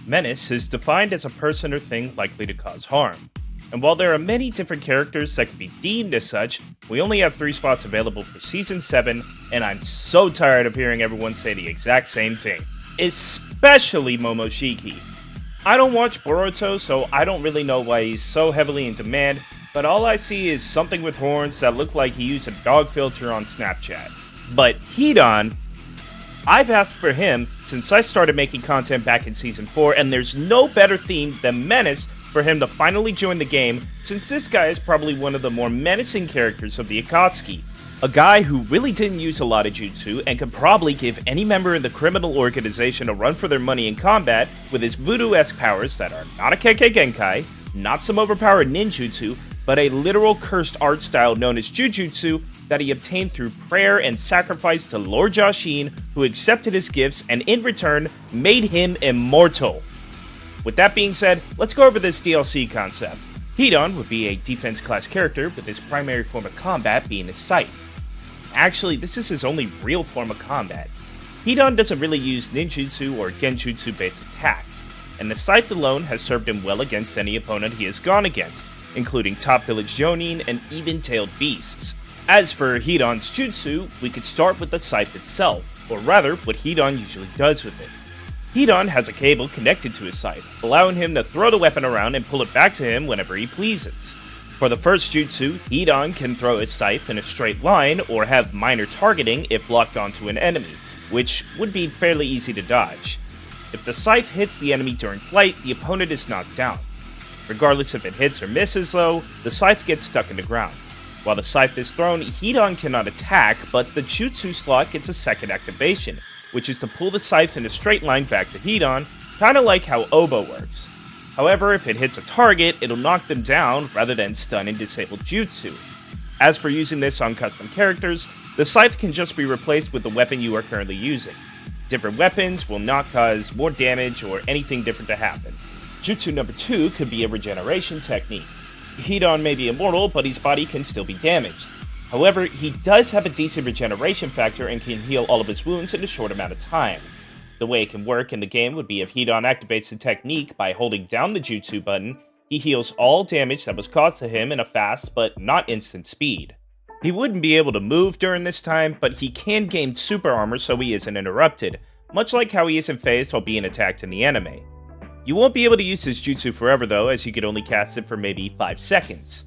Menace is defined as a person or thing likely to cause harm. And while there are many different characters that can be deemed as such, we only have 3 spots available for Season 7, and I'm so tired of hearing everyone say the exact same thing. Especially Momoshiki. I don't watch Boruto, so I don't really know why he's so heavily in demand, but all I see is something with horns that look like he used a dog filter on Snapchat. But HIDAN, I've asked for him since I started making content back in Season 4, and there's no better theme than Menace for him to finally join the game, since this guy is probably one of the more menacing characters of the Akatsuki. A guy who really didn't use a lot of jutsu and could probably give any member in the criminal organization a run for their money in combat with his voodoo-esque powers that are not a Kekkei Genkai, not some overpowered ninjutsu, but a literal cursed art style known as jujutsu that he obtained through prayer and sacrifice to Lord Jashin, who accepted his gifts and in return made him immortal. With that being said, let's go over this DLC concept. HIDAN would be a defense class character with his primary form of combat being his scythe. Actually, this is his only real form of combat. HIDAN doesn't really use ninjutsu or genjutsu based attacks, and the scythe alone has served him well against any opponent he has gone against, including top village jonin and even-tailed beasts. As for HIDAN's jutsu, we could start with the scythe itself, or rather, what HIDAN usually does with it. HIDAN has a cable connected to his scythe, allowing him to throw the weapon around and pull it back to him whenever he pleases. For the first jutsu, HIDAN can throw his scythe in a straight line or have minor targeting if locked onto an enemy, which would be fairly easy to dodge. If the scythe hits the enemy during flight, the opponent is knocked down. Regardless if it hits or misses though, the scythe gets stuck in the ground. While the scythe is thrown, HIDAN cannot attack, but the jutsu slot gets a second activation, which is to pull the scythe in a straight line back to HIDAN, kinda like how Obo works. However, if it hits a target, it'll knock them down rather than stun and disable jutsu. As for using this on custom characters, the scythe can just be replaced with the weapon you are currently using. Different weapons will not cause more damage or anything different to happen. Jutsu number 2 could be a regeneration technique. HIDAN may be immortal, but his body can still be damaged. However, he does have a decent regeneration factor and can heal all of his wounds in a short amount of time. The way it can work in the game would be if HIDAN activates the technique by holding down the jutsu button, he heals all damage that was caused to him in a fast but not instant speed. He wouldn't be able to move during this time, but he can gain super armor so he isn't interrupted, much like how he isn't phased while being attacked in the anime. You won't be able to use this jutsu forever though, as you could only cast it for maybe 5 seconds.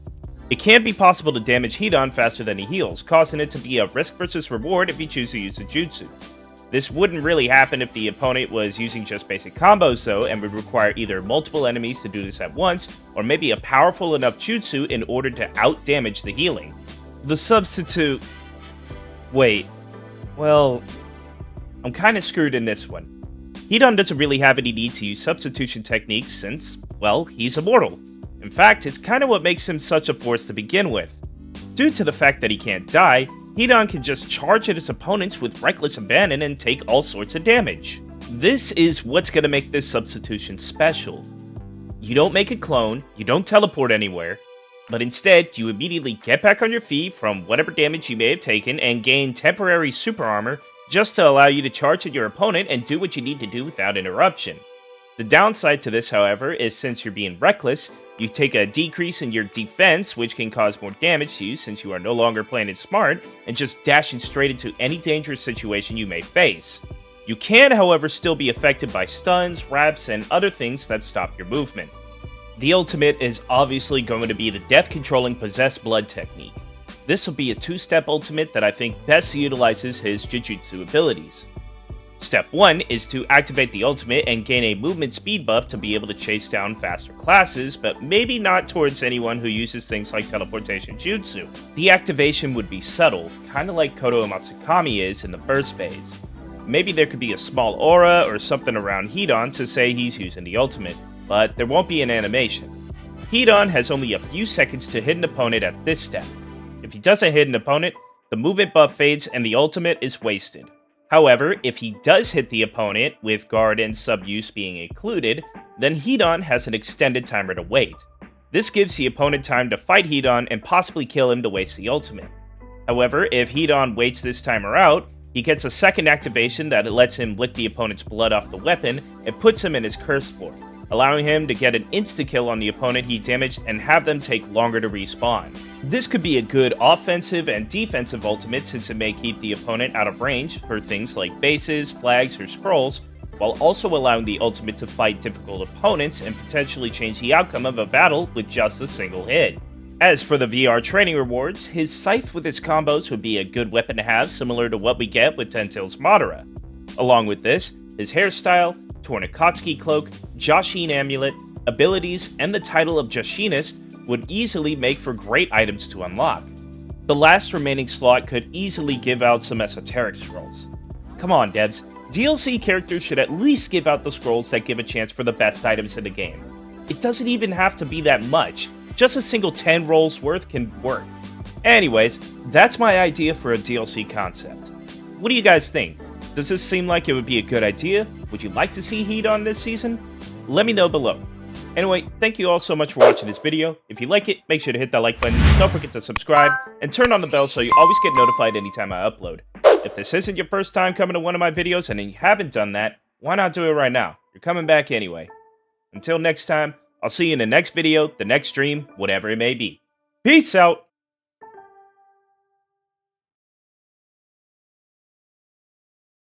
It can be possible to damage HIDAN faster than he heals, causing it to be a risk versus reward if you choose to use the jutsu. This wouldn't really happen if the opponent was using just basic combos though, and would require either multiple enemies to do this at once, or maybe a powerful enough jutsu in order to out-damage the healing. The substitute... Wait. Well... I'm kinda screwed in this one. HIDAN doesn't really have any need to use substitution techniques since, well, he's immortal. In fact, it's kinda what makes him such a force to begin with. Due to the fact that he can't die, HIDAN can just charge at his opponents with reckless abandon and take all sorts of damage. This is what's gonna make this substitution special. You don't make a clone, you don't teleport anywhere, but instead, you immediately get back on your feet from whatever damage you may have taken and gain temporary super armor just to allow you to charge at your opponent and do what you need to do without interruption. The downside to this, however, is since you're being reckless, you take a decrease in your defense, which can cause more damage to you since you are no longer playing it smart and just dashing straight into any dangerous situation you may face. You can, however, still be affected by stuns, wraps, and other things that stop your movement. The ultimate is obviously going to be the death-controlling possessed blood technique. This will be a 2-step ultimate that I think best utilizes his jujutsu abilities. Step 1 is to activate the ultimate and gain a movement speed buff to be able to chase down faster classes, but maybe not towards anyone who uses things like teleportation jutsu. The activation would be subtle, kinda like Koto Matsukami is in the burst phase. Maybe there could be a small aura or something around HIDAN to say he's using the ultimate, but there won't be an animation. HIDAN has only a few seconds to hit an opponent at this step. If he doesn't hit an opponent, the movement buff fades and the ultimate is wasted. However, if he does hit the opponent, with guard and sub-use being included, then HIDAN has an extended timer to wait. This gives the opponent time to fight HIDAN and possibly kill him to waste the ultimate. However, if HIDAN waits this timer out, He gets a second activation that lets him lick the opponent's blood off the weapon and puts him in his curse floor, allowing him to get an insta-kill on the opponent he damaged and have them take longer to respawn. This could be a good offensive and defensive ultimate since it may keep the opponent out of range for things like bases, flags, or scrolls, while also allowing the ultimate to fight difficult opponents and potentially change the outcome of a battle with just a single hit. As for the VR training rewards, his scythe with his combos would be a good weapon to have, similar to what we get with Tentail's Madara. Along with this, his hairstyle, torn Akatsuki cloak, Joshin amulet, abilities, and the title of Joshinist would easily make for great items to unlock. The last remaining slot could easily give out some esoteric scrolls. Come on devs, DLC characters should at least give out the scrolls that give a chance for the best items in the game. It doesn't even have to be that much. Just a single 10 rolls worth can work. Anyways, that's my idea for a DLC concept. What do you guys think? Does this seem like it would be a good idea? Would you like to see HIDAN this season? Let me know below. Anyway, thank you all so much for watching this video. If you like it, make sure to hit that like button, don't forget to subscribe, and turn on the bell so you always get notified anytime I upload. If this isn't your first time coming to one of my videos and you haven't done that, why not do it right now? You're coming back anyway. Until next time, I'll see you in the next video, the next stream, whatever it may be. Peace out!